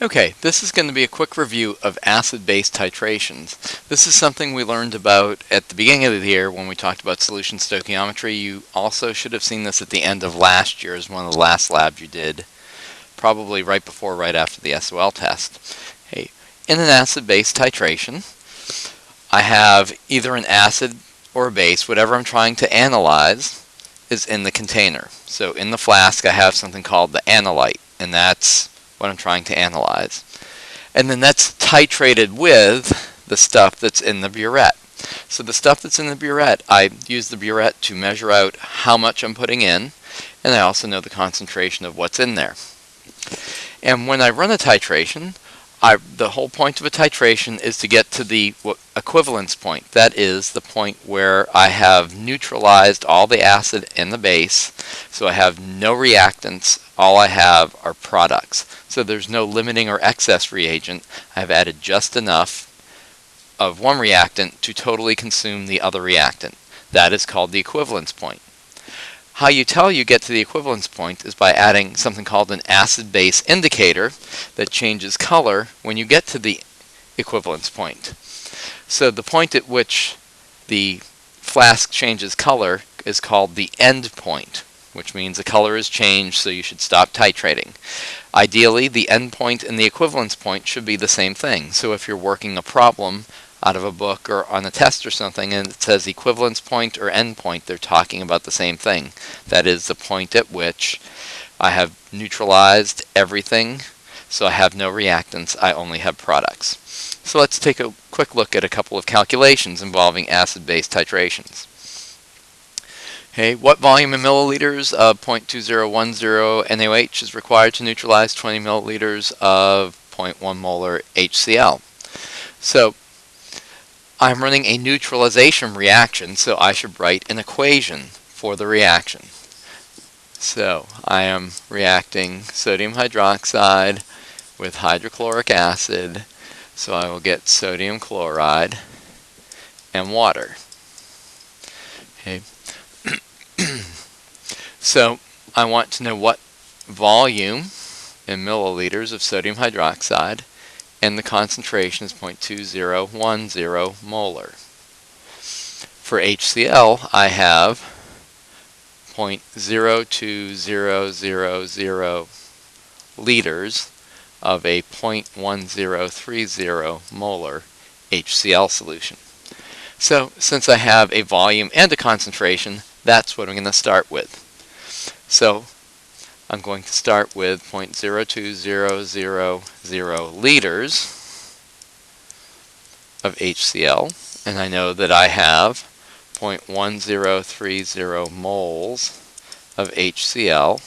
Okay, this is going to be a quick review of acid-base titrations. This is something we learned about at the beginning of the year when we talked about solution stoichiometry. You also should have seen this at the end of last year as one of the last labs you did, probably right before, right after the SOL test. Hey, in an acid-base titration, I have either an acid or a base. Whatever I'm trying to analyze is in the container. So in the flask I have something called the analyte, and that's what I'm trying to analyze. And then that's titrated with the stuff that's in the burette. So the stuff that's in the burette, I use the burette to measure out how much I'm putting in, and I also know the concentration of what's in there. And when I run a titration, the whole point of a titration is to get to the equivalence point. That is the point where I have neutralized all the acid and the base, so I have no reactants. All I have are products. So there's no limiting or excess reagent. I've added just enough of one reactant to totally consume the other reactant. That is called the equivalence point. How you tell you get to the equivalence point is by adding something called an acid-base indicator that changes color when you get to the equivalence point. So the point at which the flask changes color is called the end point, which means the color is changed, so you should stop titrating. Ideally, the end point and the equivalence point should be the same thing. So if you're working a problem out of a book or on a test or something and it says equivalence point or end point, they're talking about the same thing. That is the point at which I have neutralized everything, so I have no reactants, I only have products. So let's take a quick look at a couple of calculations involving acid-base titrations. Okay, what volume in milliliters of 0.2010 NaOH is required to neutralize 20 milliliters of 0.1 molar HCl? So I'm running a neutralization reaction, so I should write an equation for the reaction. So I am reacting sodium hydroxide with hydrochloric acid, so I will get sodium chloride and water. Okay. So I want to know what volume in milliliters of sodium hydroxide, and the concentration is 0.2010 molar. For HCl, I have 0.02000 liters of a 0.1030 molar HCl solution. So since I have a volume and a concentration, that's what I'm going to start with. So I'm going to start with 0.02000 liters of HCl, and I know that I have 0.1030 moles of HCl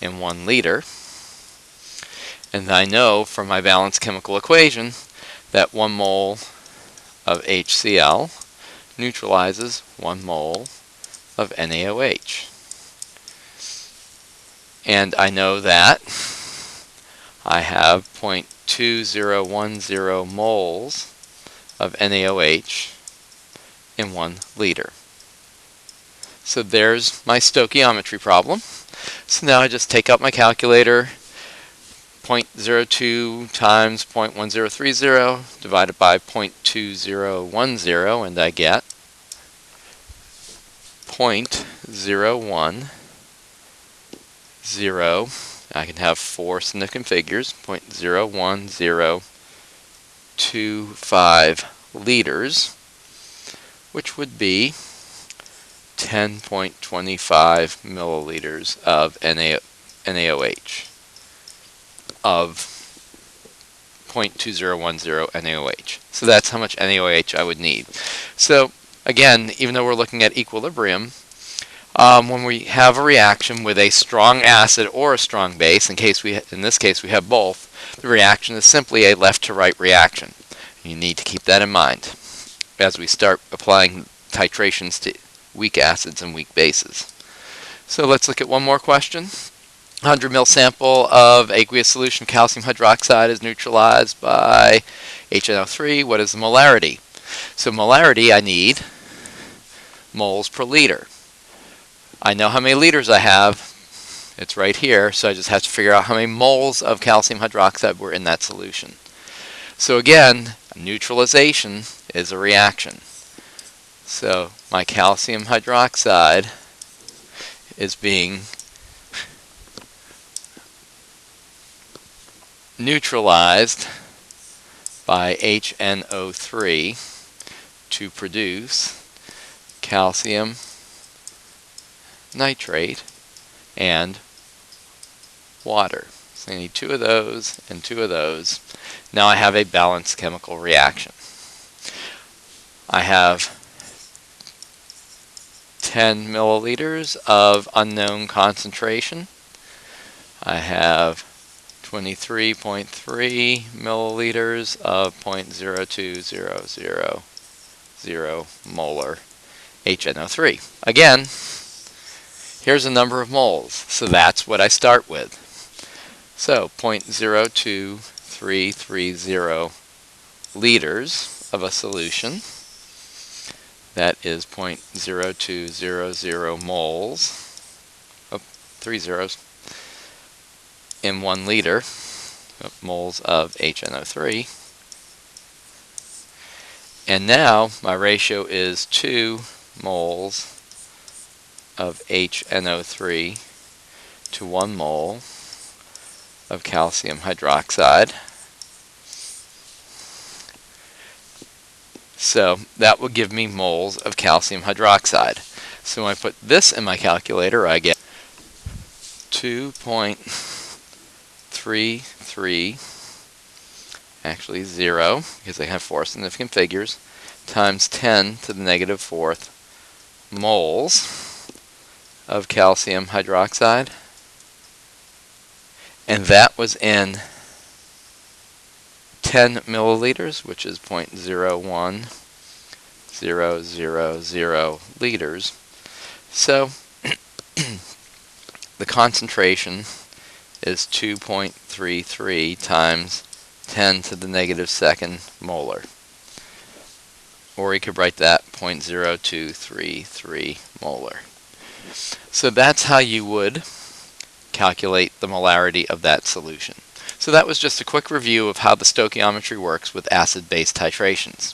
in 1 liter. And I know from my balanced chemical equation that 1 mole of HCl neutralizes 1 mole of NaOH. And I know that I have 0.2010 moles of NaOH in 1 liter. So there's my stoichiometry problem. So now I just take out my calculator, 0.02 times 0.1030 divided by 0.2010, and I get 0.010. I can have 4 significant figures, 0.01025 liters, which would be 10.25 milliliters of NaOH, of 0.2010 NaOH. So that's how much NaOH I would need. So again, even though we're looking at equilibrium, when we have a reaction with a strong acid or a strong base, in this case we have both, the reaction is simply a left to right reaction. You need to keep that in mind as we start applying titrations to weak acids and weak bases. So let's look at one more question. 100 ml sample of aqueous solution calcium hydroxide is neutralized by HNO3. What is the molarity? So molarity, I need moles per liter. I know how many liters I have. It's right here, so I just have to figure out how many moles of calcium hydroxide were in that solution. So again, neutralization is a reaction. So my calcium hydroxide is being neutralized by HNO3 to produce calcium nitrate and water. So I need 2 of those and 2 of those. Now I have a balanced chemical reaction. I have 10 milliliters of unknown concentration. I have 23.3 milliliters of 0.02000 molar HNO3. Again, here's a number of moles, so that's what I start with. So 0.02330 liters of a solution. That is 0.0200 moles, 3 zeros, in 1 liter of moles of HNO3. And now my ratio is 2 moles of HNO3 to 1 mole of calcium hydroxide. So that will give me moles of calcium hydroxide. So when I put this in my calculator, I get 2.33, actually 0, because I have 4 significant figures, times 10 to the negative 4th moles of calcium hydroxide. And that was in 10 milliliters, which is 0.01000 liters. So the concentration is 2.33 times 10 to the negative 2nd molar. Or you could write that 0.0233 molar. So that's how you would calculate the molarity of that solution. So that was just a quick review of how the stoichiometry works with acid-base titrations.